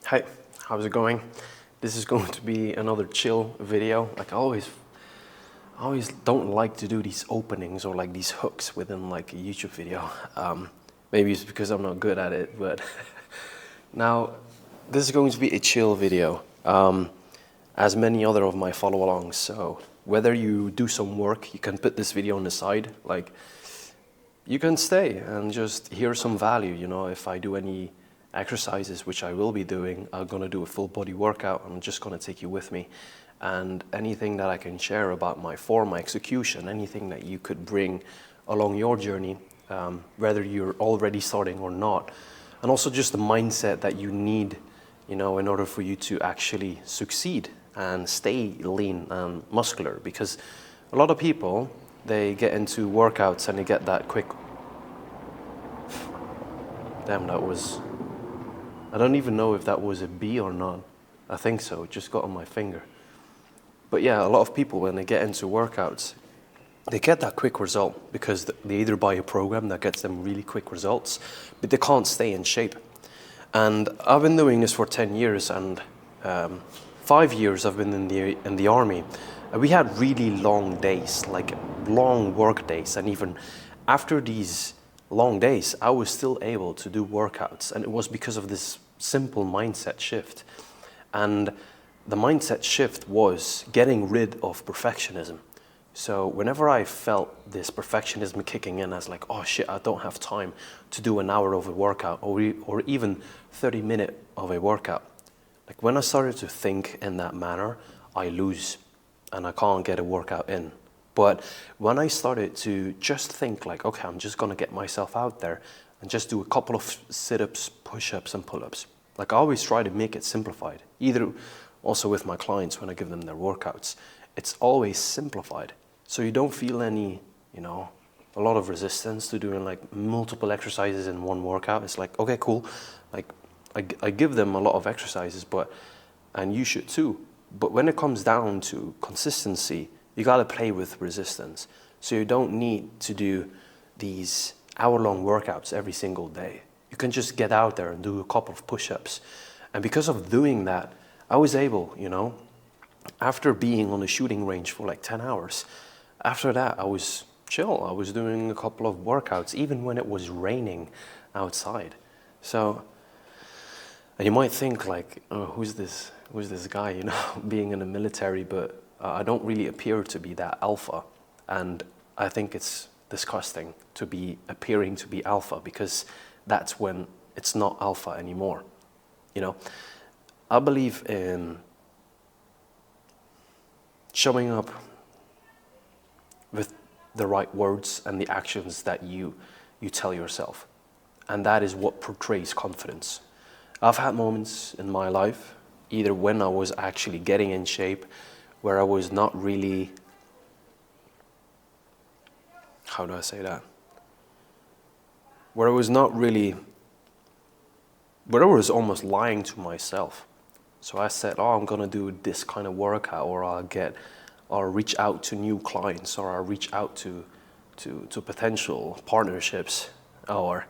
Hey, how's it going? This is going to be another chill video. Like I always don't like to do these openings or like these hooks within like a YouTube video. Maybe it's because I'm not good at it, but now this is going to be a chill video, as many other of my follow-alongs. So whether you do some work, you can put this video on the side. Like you can stay and just hear some value. You know, if I do any exercises, which I will be doing, I'm gonna do a full body workout. I'm just gonna take you with me, and anything that I can share about my form, my execution, anything that you could bring along your journey, whether you're already starting or not, and also just the mindset that you need, you know, in order for you to actually succeed and stay lean and muscular. Because a lot of people, they get into workouts and they get that quick, damn, that was, I don't even know if that was a bee or not. I think so, it just got on my finger. But yeah, a lot of people, when they get into workouts, they get that quick result because they either buy a program that gets them really quick results, but they can't stay in shape. And I've been doing this for 10 years, and 5 years I've been in the army. And we had really long days, like long work days, and even after these long days, I was still able to do workouts, and it was because of this simple mindset shift. And the mindset shift was getting rid of perfectionism. So whenever I felt this perfectionism kicking in, I was like, oh shit, I don't have time to do an hour of a workout or even 30 minutes of a workout. Like when I started to think in that manner, I lose and I can't get a workout in. But when I started to just think like, okay, I'm just gonna get myself out there and just do a couple of sit-ups, push-ups and pull-ups. Like I always try to make it simplified. Either also with my clients when I give them their workouts, it's always simplified. So you don't feel any, you know, a lot of resistance to doing like multiple exercises in one workout. It's like, okay, cool. Like I give them a lot of exercises, and you should too. But when it comes down to consistency, you gotta play with resistance. So you don't need to do these hour-long workouts every single day. You can just get out there and do a couple of push-ups. And because of doing that, I was able, you know, after being on the shooting range for like 10 hours, after that I was chill. I was doing a couple of workouts, even when it was raining outside. So, and you might think like, oh, who's this guy, you know, being in the military, but I don't really appear to be that alpha. And I think it's disgusting to be appearing to be alpha, because that's when it's not alpha anymore. You know, I believe in showing up with the right words and the actions that you tell yourself. And that is what portrays confidence. I've had moments in my life, either when I was actually getting in shape, where I was not really, how do I say that? Where I was almost lying to myself. So I said, oh, I'm gonna do this kind of workout, or I'll reach out to new clients, or I'll reach out to potential partnerships, or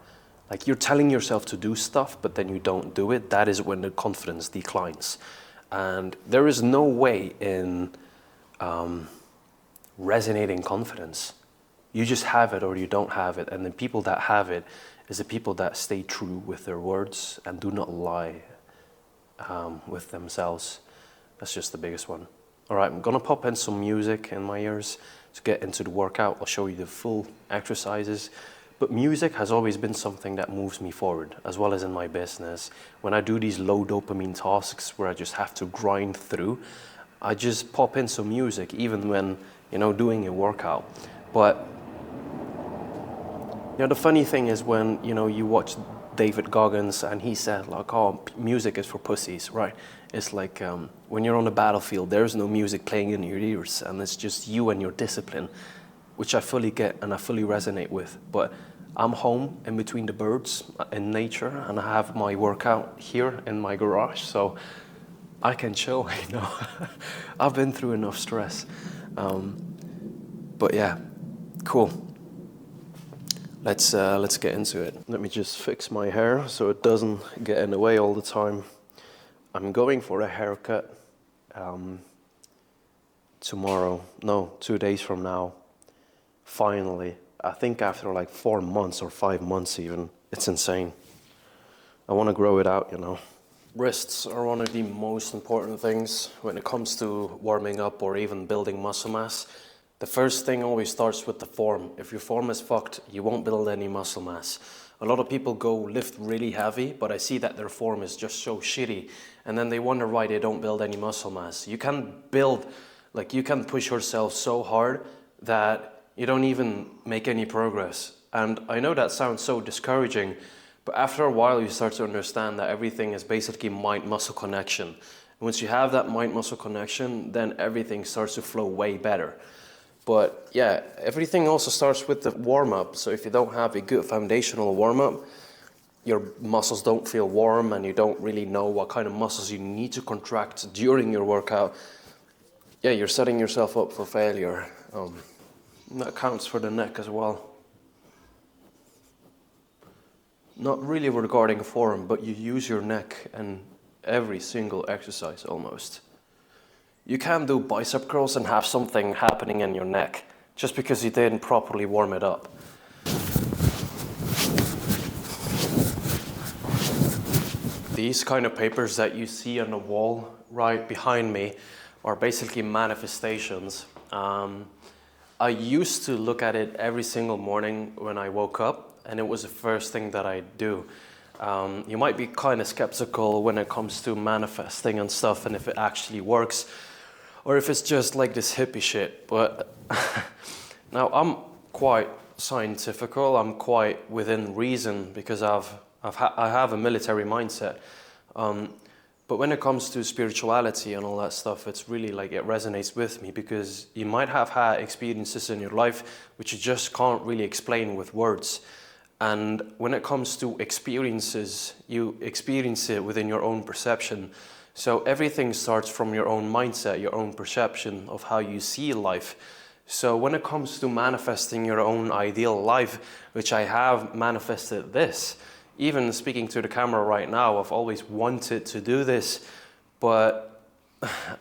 like you're telling yourself to do stuff, but then you don't do it. That is when the confidence declines. And there is no way in resonating confidence. You just have it or you don't have it. And the people that have it is the people that stay true with their words and do not lie with themselves. That's just the biggest one. All right, I'm gonna pop in some music in my ears to get into the workout. I'll show you the full exercises. But music has always been something that moves me forward, as well as in my business. When I do these low dopamine tasks where I just have to grind through, I just pop in some music, even when, you know, doing a workout. But, you know, the funny thing is when, you know, you watch David Goggins and he said like, oh, music is for pussies, right? It's like when you're on the battlefield, there's no music playing in your ears, and it's just you and your discipline, which I fully get and I fully resonate with. But I'm home in between the birds in nature, and I have my workout here in my garage, so I can chill, you know. I've been through enough stress. But yeah, cool. Let's get into it. Let me just fix my hair so it doesn't get in the way all the time. I'm going for a haircut tomorrow. No, 2 days from now. Finally. I think after like 4 months or 5 months even. It's insane. I want to grow it out, you know. Wrists are one of the most important things when it comes to warming up or even building muscle mass. The first thing always starts with the form. If your form is fucked, you won't build any muscle mass. A lot of people go lift really heavy, but I see that their form is just so shitty. And then they wonder why they don't build any muscle mass. You can build, like you can push yourself so hard that you don't even make any progress. And I know that sounds so discouraging, but after a while you start to understand that everything is basically mind-muscle connection. Once you have that mind-muscle connection, then everything starts to flow way better. But yeah, everything also starts with the warm-up. So if you don't have a good foundational warm-up, your muscles don't feel warm and you don't really know what kind of muscles you need to contract during your workout. Yeah, you're setting yourself up for failure. That counts for the neck as well. Not really regarding form, but you use your neck in every single exercise almost. You can do bicep curls and have something happening in your neck just because you didn't properly warm it up. These kind of papers that you see on the wall right behind me are basically manifestations. I used to look at it every single morning when I woke up, and it was the first thing that I do. You might be kind of skeptical when it comes to manifesting and stuff, and if it actually works, or if it's just like this hippie shit. But now I'm quite scientifical. I'm quite within reason because I have a military mindset. But when it comes to spirituality and all that stuff, it's really like it resonates with me because you might have had experiences in your life which you just can't really explain with words. And when it comes to experiences, you experience it within your own perception. So everything starts from your own mindset, your own perception of how you see life. So when it comes to manifesting your own ideal life, which I have manifested this, even speaking to the camera right now, I've always wanted to do this, but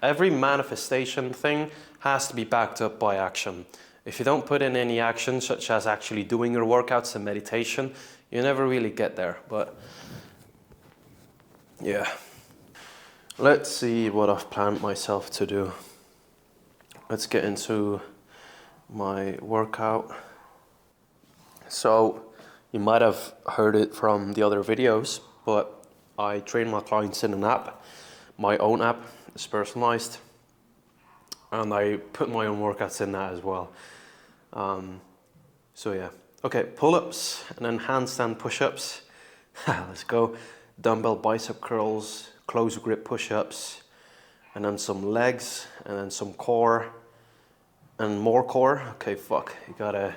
every manifestation thing has to be backed up by action. If you don't put in any action, such as actually doing your workouts and meditation, you never really get there. But yeah, let's see what I've planned myself to do. Let's get into my workout. So you might have heard it from the other videos, but I train my clients in an app. My own app is personalized, and I put my own workouts in that as well. So yeah, okay, pull-ups and then handstand push-ups. Let's go. Dumbbell bicep curls, close grip push-ups, and then some legs, and then some core, and more core. Okay, fuck, you gotta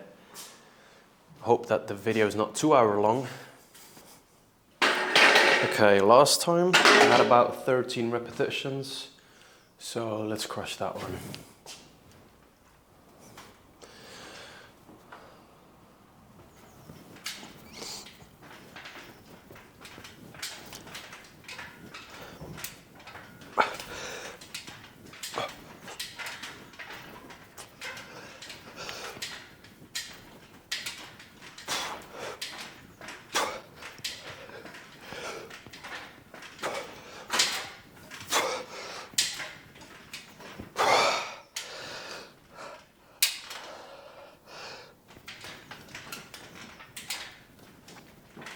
hope that the video is not 2 hours long. Okay, last time I had about 13 repetitions, so let's crush that one.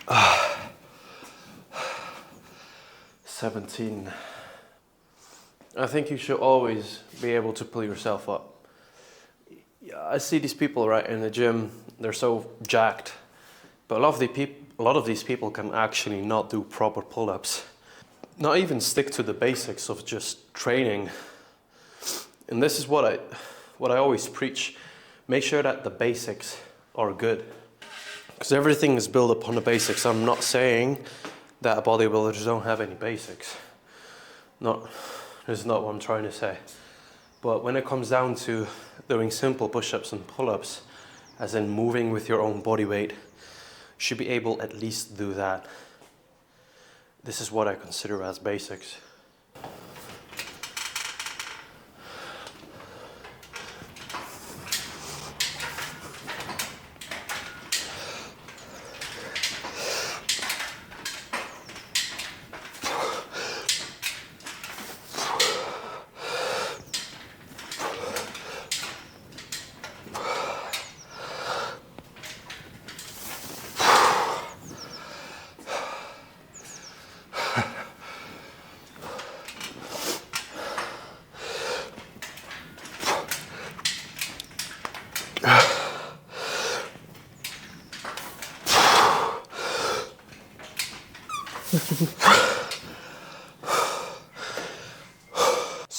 Ah, 17. I think you should always be able to pull yourself up. I see these people right in the gym, they're so jacked, but a lot of these people can actually not do proper pull-ups, not even stick to the basics of just training. And this is what I always preach: make sure that the basics are good, because everything is built upon the basics. I'm not saying that bodybuilders don't have any basics. This is not what I'm trying to say. But when it comes down to doing simple push-ups and pull-ups, as in moving with your own body weight, you should be able at least do that. This is what I consider as basics.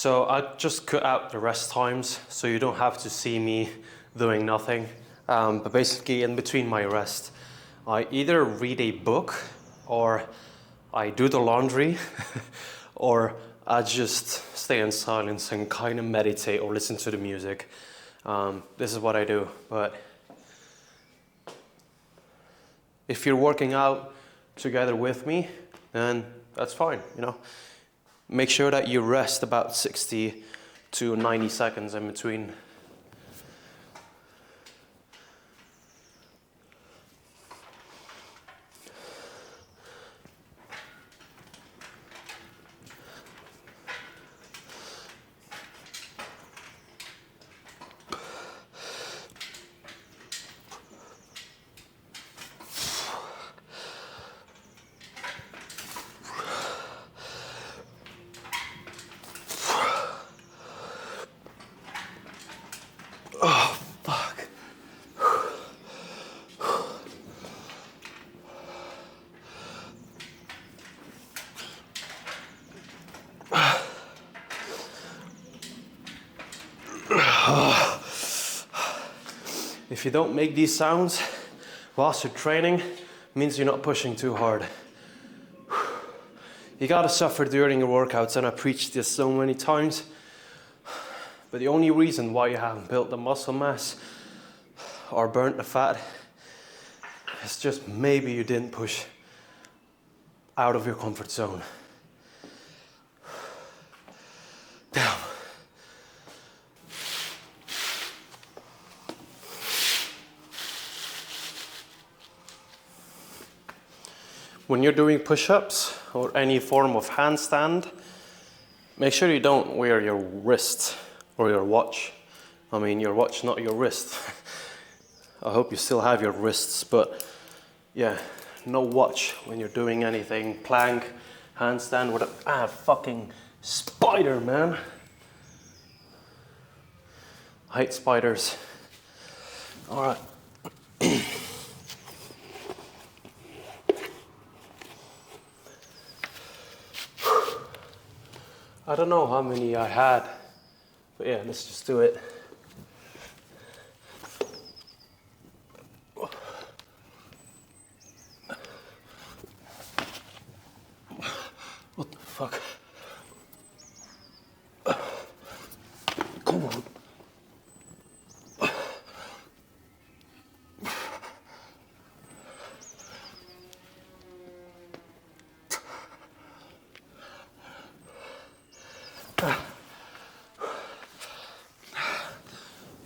So I just cut out the rest times so you don't have to see me doing nothing. But basically in between my rest, I either read a book or I do the laundry or I just stay in silence and kind of meditate or listen to the music. This is what I do. But if you're working out together with me, then that's fine, you know. Make sure that you rest about 60 to 90 seconds in between. Oh, fuck. If you don't make these sounds whilst you're training, it means you're not pushing too hard. You gotta suffer during your workouts, and I preached this so many times. But the only reason why you haven't built the muscle mass or burnt the fat is just maybe you didn't push out of your comfort zone. Damn. When you're doing push-ups or any form of handstand, make sure you don't wear your wrist or your watch. I mean your watch, not your wrist. I hope you still have your wrists, but yeah, no watch when you're doing anything. Plank, handstand with a fucking spider, man. I hate spiders. All right. I don't know how many I had, but yeah, let's just do it. What the fuck? Come on.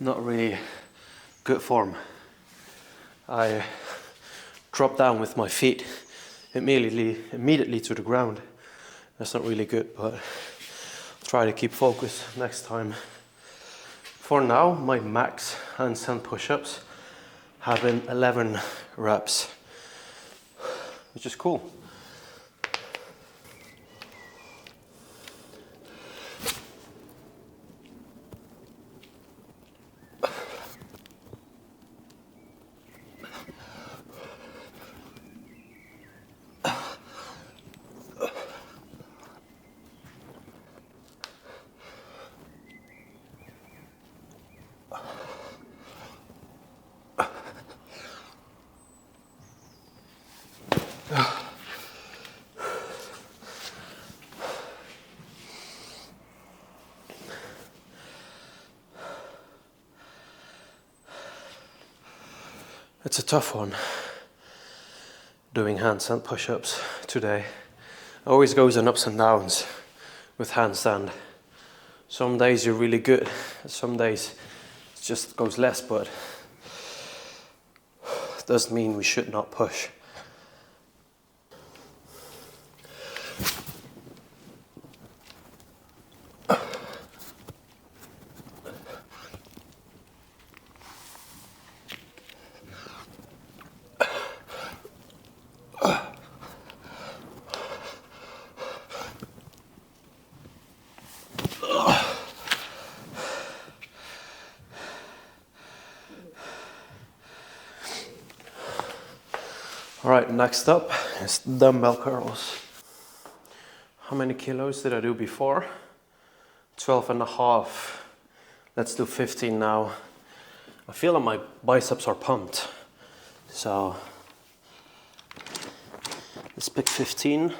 Not really good form. I dropped down with my feet immediately to the ground. That's not really good, but I'll try to keep focus next time. For now, my max handstand push-ups have been 11 reps, which is cool. It's a tough one, doing handstand push-ups today. It always goes in ups and downs with handstand. Some days you're really good, some days it just goes less, but it doesn't mean we should not push. All right, next up is dumbbell curls. How many kilos did I do before? 12 and a half. Let's do 15 now. I feel like my biceps are pumped. So let's pick 15.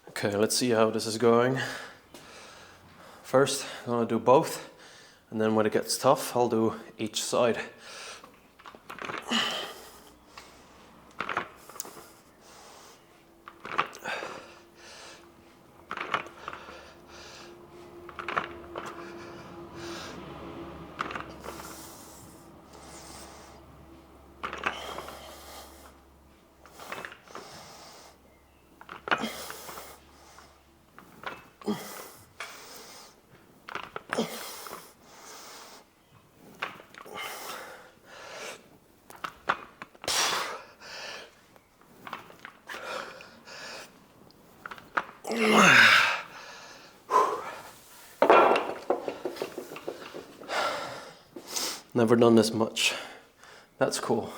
Okay, let's see how this is going. First, I'm gonna do both, and then when it gets tough, I'll do each side. Never done this much. That's cool.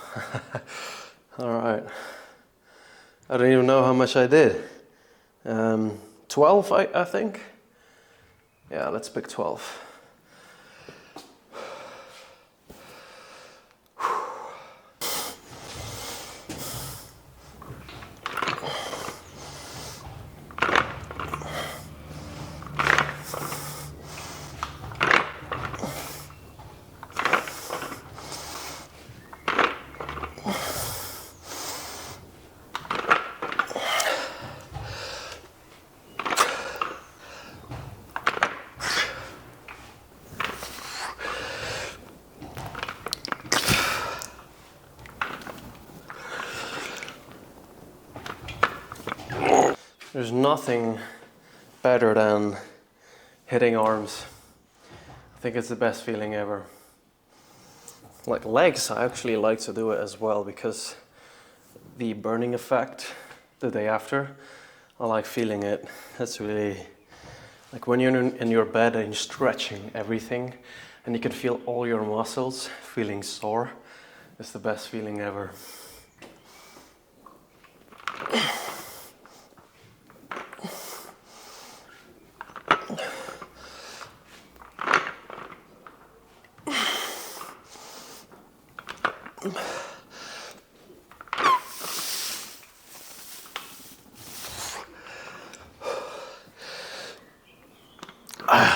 All right. I don't even know how much I did. 12, I think. Yeah, let's pick 12. There's nothing better than hitting arms. I think it's the best feeling ever. Like legs, I actually like to do it as well because the burning effect the day after, I like feeling it. That's really, like when you're in your bed and you're stretching everything and you can feel all your muscles feeling sore. It's the best feeling ever.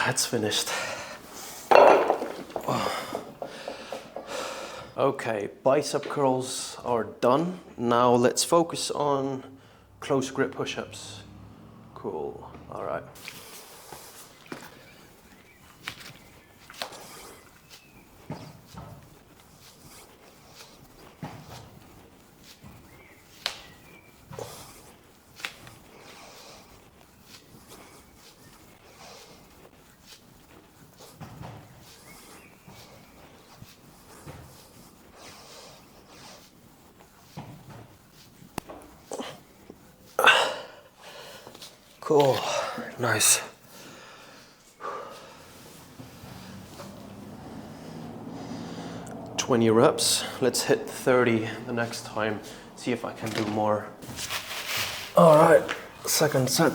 It's finished. Okay, bicep curls are done. Now let's focus on close grip push-ups. Cool, all right. Cool, nice. "20 reps. Let's hit 30 the next time. See if I can do more. All right, second set.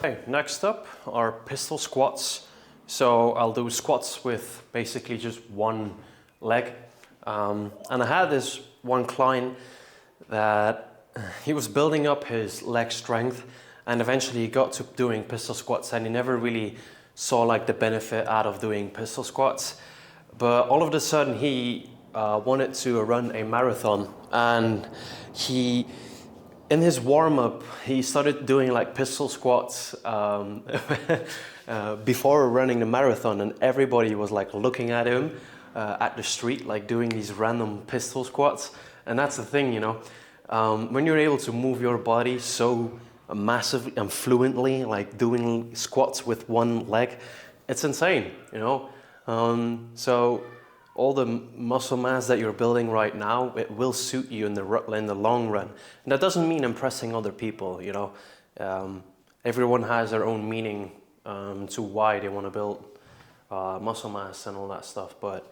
Okay, next up are pistol squats. So I'll do squats with basically just one leg. And I had this one client that he was building up his leg strength and eventually he got to doing pistol squats and he never really saw like the benefit out of doing pistol squats. But all of a sudden he wanted to run a marathon and in his warm-up, he started doing like pistol squats before running the marathon and everybody was like looking at him at the street, like doing these random pistol squats. And that's the thing, you know, when you're able to move your body so massively and fluently, like doing squats with one leg, it's insane, you know. So all the muscle mass that you're building right now, it will suit you in the long run. And that doesn't mean impressing other people, you know. Everyone has their own meaning to why they want to build muscle mass and all that stuff. But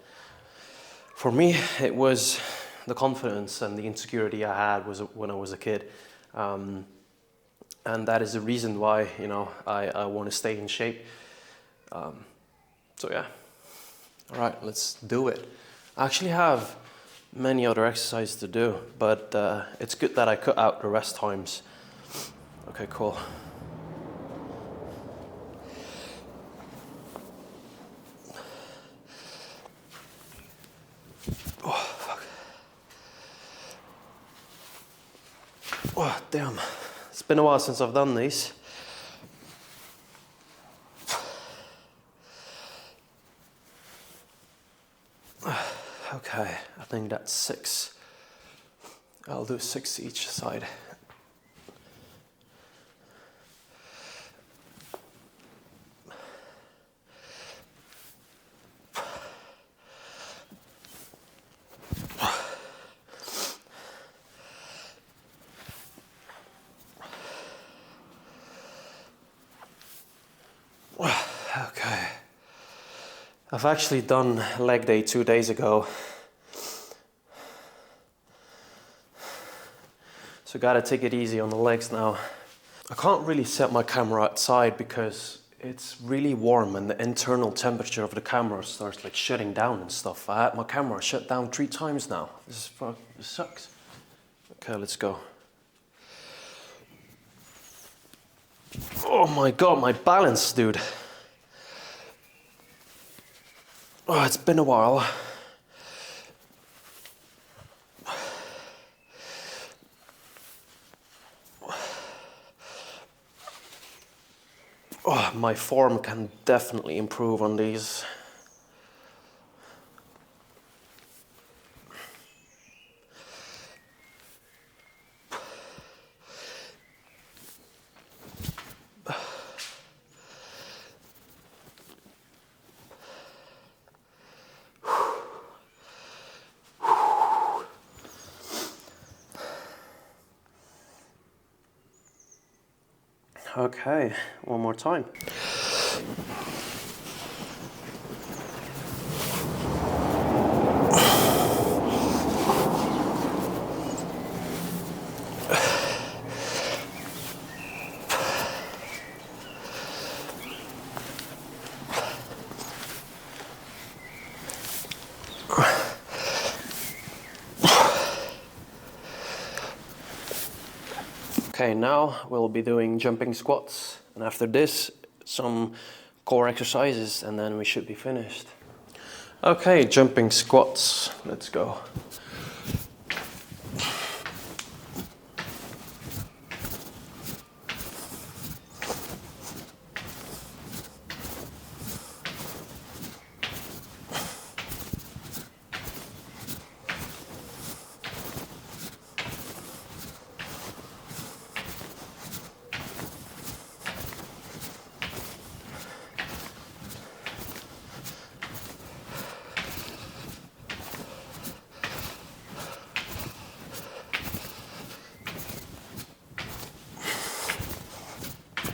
for me, it was the confidence and the insecurity I had was when I was a kid. And that is the reason why, you know, I want to stay in shape. So yeah. All right, let's do it. I actually have many other exercises to do, but it's good that I cut out the rest times. Okay, cool. Oh, fuck. Oh, damn. It's been a while since I've done these. Okay, I think that's 6. I'll do 6 each side. Okay. I've actually done leg day 2 days ago. So gotta take it easy on the legs now. I can't really set my camera outside because it's really warm and the internal temperature of the camera starts like shutting down and stuff. I had my camera shut down 3 times now. This sucks. Okay, let's go. Oh my God, my balance, dude. Oh, it's been a while. Oh, my form can definitely improve on these. Okay, one more time. Okay, now we'll be doing jumping squats, and after this, some core exercises, and then we should be finished. Okay, jumping squats, let's go.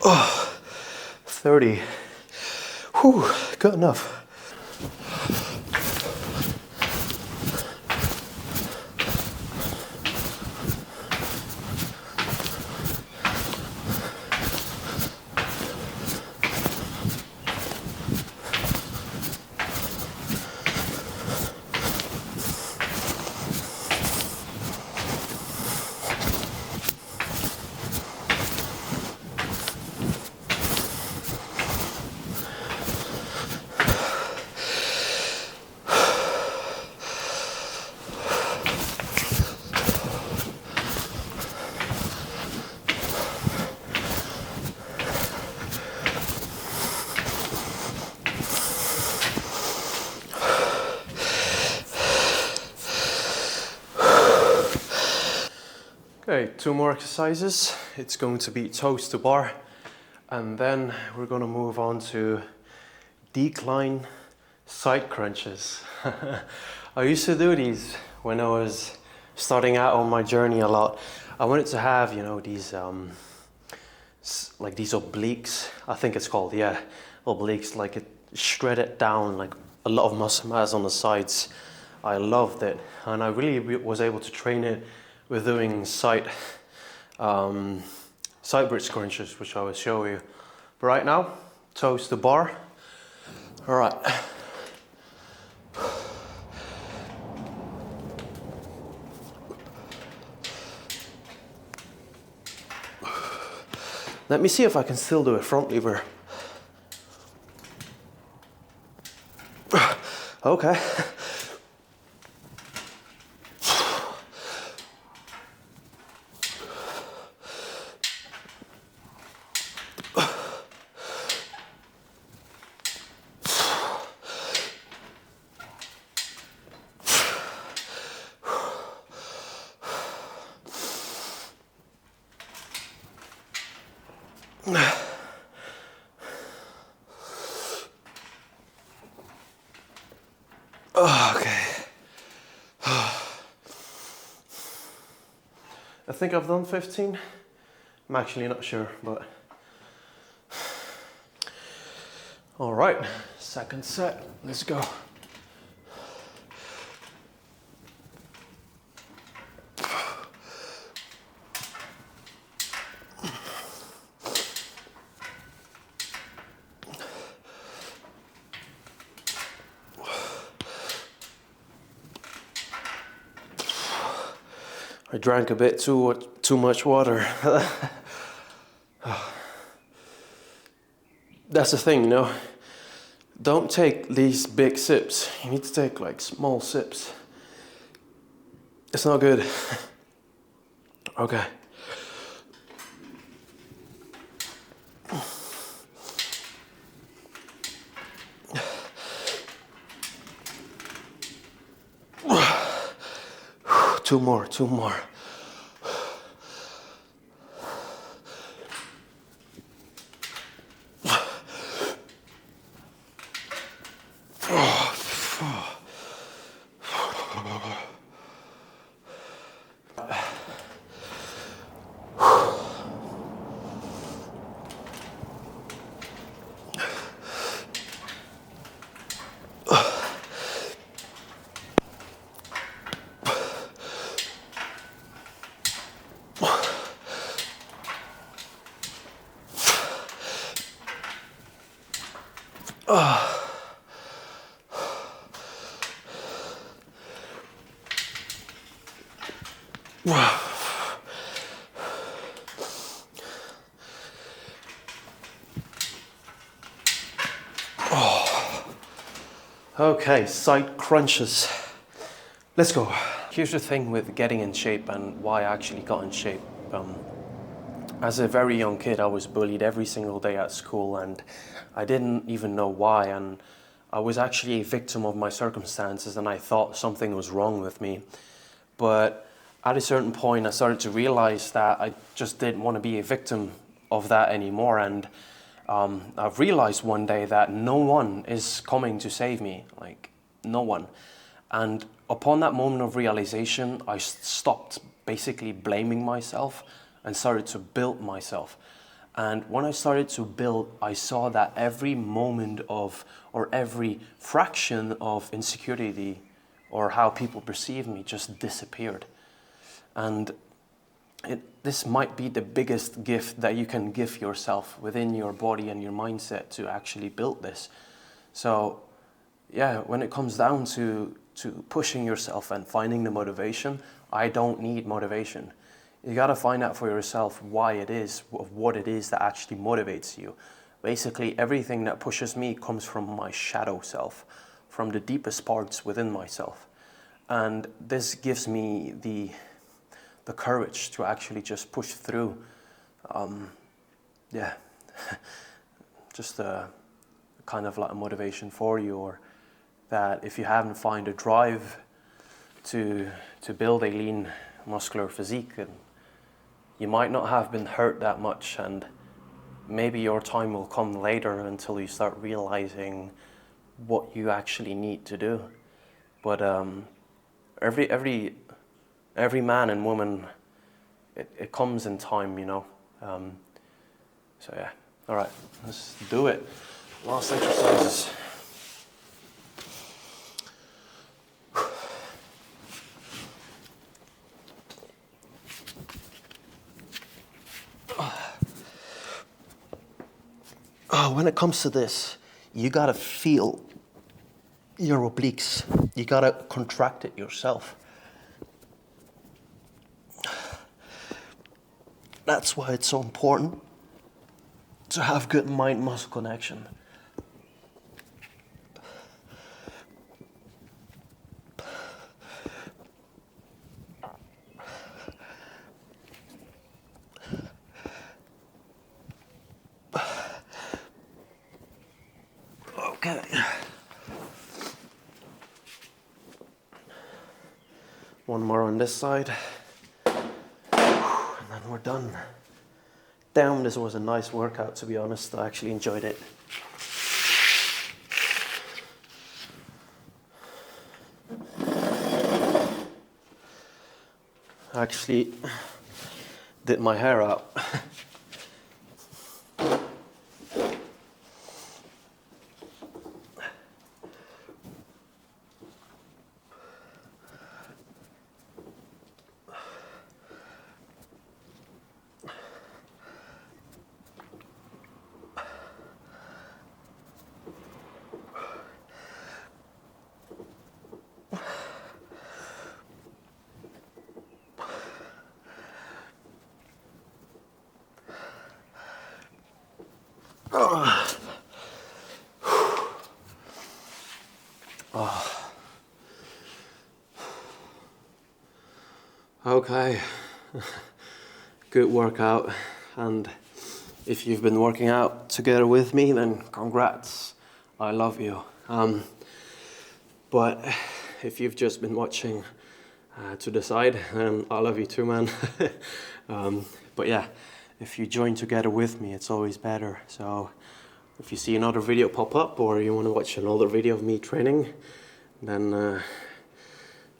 Oh, 30. Whew, good enough. Okay, 2 more exercises. It's going to be toes to bar, and then we're going to move on to decline side crunches. I used to do these when I was starting out on my journey a lot. I wanted to have, you know, these like these obliques, I think it's called, yeah, obliques, like it shredded down, like a lot of muscle mass on the sides. I loved it, and I really was able to train it with doing side bridge crunches, which I will show you. But right now, toes to bar. All right. Let me see if I can still do a front lever. Okay. Okay. I think I've done 15. I'm actually not sure, but. All right, second set, let's go. I drank a bit too much water. That's the thing, you know. Don't take these big sips. You need to take like small sips. It's not good. Okay. Two more. Okay, side crunches. Let's go. Here's the thing with getting in shape and why I actually got in shape. As a very young kid, I was bullied every single day at school, and I didn't even know why, and I was actually a victim of my circumstances, and I thought something was wrong with me. But at a certain point, I started to realize that I just didn't want to be a victim of that anymore, and I've realized one day that no one is coming to save me, like no one. And upon that moment of realization, I stopped basically blaming myself and started to build myself. And when I started to build, I saw that every moment of, or every fraction of insecurity or how people perceive me just disappeared. And this might be the biggest gift that you can give yourself within your body and your mindset to actually build this. So yeah, when it comes down to pushing yourself and finding the motivation, I don't need motivation. You gotta find out for yourself why it is, what it is that actually motivates you. Basically, everything that pushes me comes from my shadow self, from the deepest parts within myself. And this gives me the courage to actually just push through. Yeah, just a kind of like a motivation for you, or that if you haven't found a drive to build a lean muscular physique, then you might not have been hurt that much, and maybe your time will come later until you start realizing what you actually need to do. But every man and woman, it comes in time, you know. So yeah, all right, let's do it. Last exercises. When it comes to this, you gotta feel your obliques. You gotta contract it yourself. That's why it's so important to have good mind-muscle connection. Okay. One more on this side. And then we're done. Damn, this was a nice workout, to be honest. I actually enjoyed it. I actually did my hair out. Okay, good workout, and if you've been working out together with me, then congrats, I love you. But if you've just been watching to the side, then I love you too, man. But yeah, if you join together with me, it's always better. So if you see another video pop up, or you want to watch another video of me training, then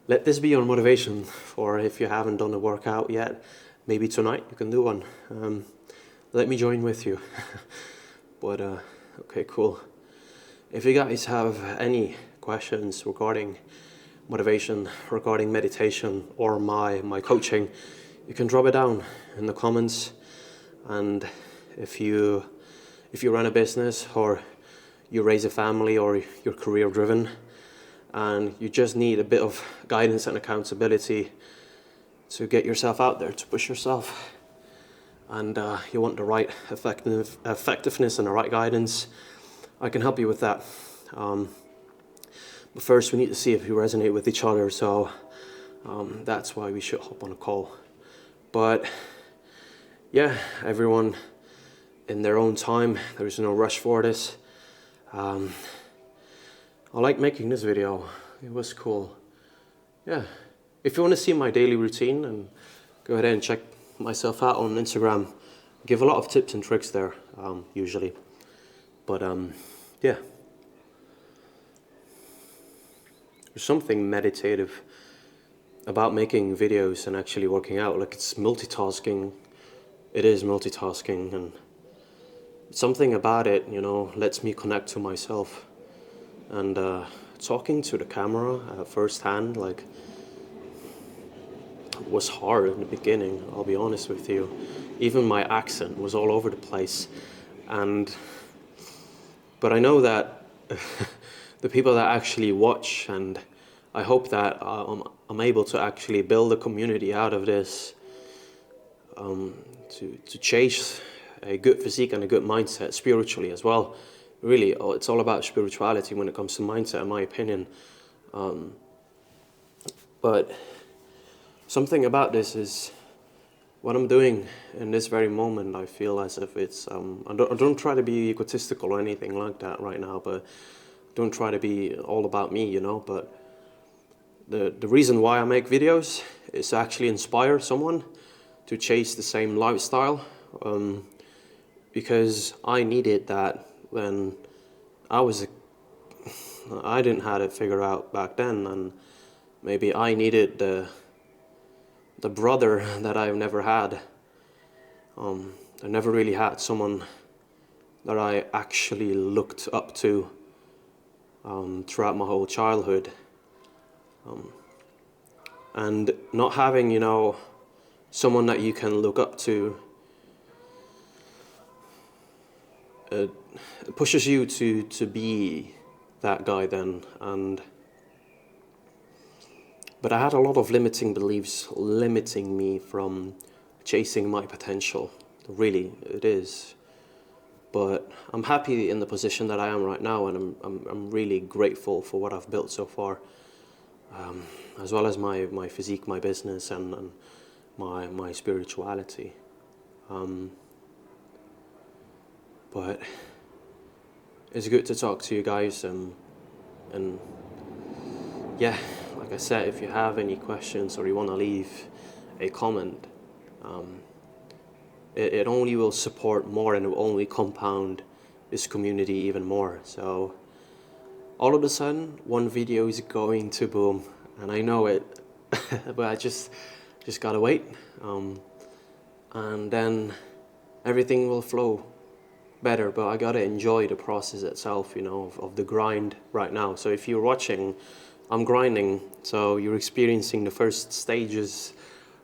let this be your motivation for if you haven't done a workout yet. Maybe tonight you can do one. Let me join with you. But okay, cool. If you guys have any questions regarding motivation, regarding meditation, or my coaching, you can drop it down in the comments. And if you run a business, or you raise a family, or you're career driven, and you just need a bit of guidance and accountability to get yourself out there, to push yourself, and you want the right effectiveness and the right guidance, I can help you with that. But first we need to see if we resonate with each other, so that's why we should hop on a call. But yeah, everyone in their own time, there's no rush for this. I like making this video, it was cool. Yeah, if you want to see my daily routine, and go ahead and check myself out on Instagram. I give a lot of tips and tricks there, usually. But yeah. There's something meditative about making videos and actually working out. Like, it's multitasking. It is multitasking, and something about it, you know, lets me connect to myself. And talking to the camera firsthand, like, was hard in the beginning, I'll be honest with you. Even my accent was all over the place. But I know that the people that actually watch, and I hope that I'm able to actually build a community out of this, to chase a good physique and a good mindset spiritually as well. Really, it's all about spirituality when it comes to mindset, in my opinion. But something about this is what I'm doing in this very moment. I feel as if it's, I don't try to be egotistical or anything like that right now, but don't try to be all about me, you know. But the reason why I make videos is to actually inspire someone to chase the same lifestyle, because I needed that when I didn't have it figured out back then, and maybe I needed the brother that I've never had. I never really had someone that I actually looked up to throughout my whole childhood. And not having, you know, someone that you can look up to, it pushes you to be that guy then. But I had a lot of limiting beliefs limiting me from chasing my potential. Really, it is. But I'm happy in the position that I am right now, and I'm really grateful for what I've built so far, as well as my physique, my business, and my spirituality. But it's good to talk to you guys, and yeah, like I said, if you have any questions or you want to leave a comment, it only will support more, and it will only compound this community even more. So all of a sudden, one video is going to boom, and I know it, but I just gotta wait, and then everything will flow better. But I gotta enjoy the process itself, you know, of the grind right now. So if you're watching, I'm grinding, so you're experiencing the first stages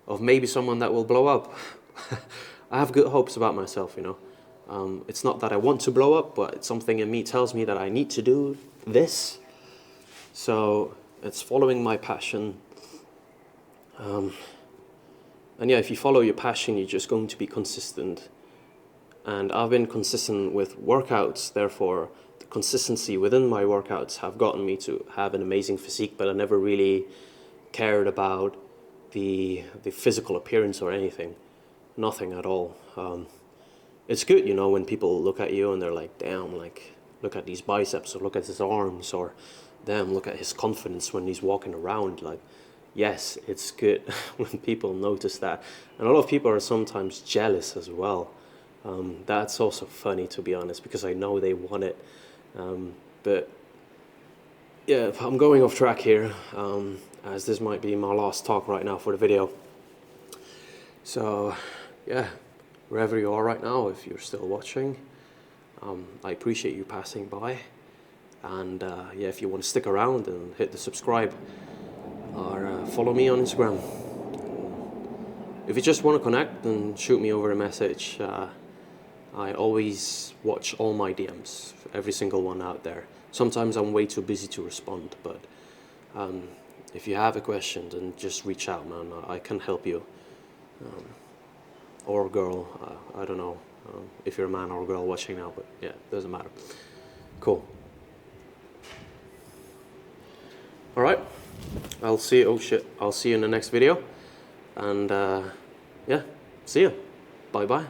of maybe someone that will blow up. I have good hopes about myself, you know. It's not that I want to blow up, but it's something in me tells me that I need to do this. So it's following my passion. And yeah, if you follow your passion, you're just going to be consistent. And I've been consistent with workouts, therefore the consistency within my workouts have gotten me to have an amazing physique, but I never really cared about the physical appearance or anything. Nothing at all. It's good, you know, when people look at you and they're like, damn, like, look at these biceps, or look at his arms, or damn, look at his confidence when he's walking around. Like, yes, it's good when people notice that. And a lot of people are sometimes jealous as well. That's also funny, to be honest, because I know they want it. But yeah, I'm going off track here, as this might be my last talk right now for the video. So yeah, wherever you are right now, if you're still watching, I appreciate you passing by. And yeah, if you want to stick around and hit the subscribe, or follow me on Instagram. If you just want to connect, then shoot me over a message. I always watch all my DMs, every single one out there. Sometimes I'm way too busy to respond, but if you have a question, then just reach out, man. I can help you. Or girl, I don't know if you're a man or a girl watching now, but yeah, doesn't matter. Cool. All right, I'll see you. Oh shit, I'll see you in the next video, and yeah, see you. Bye bye.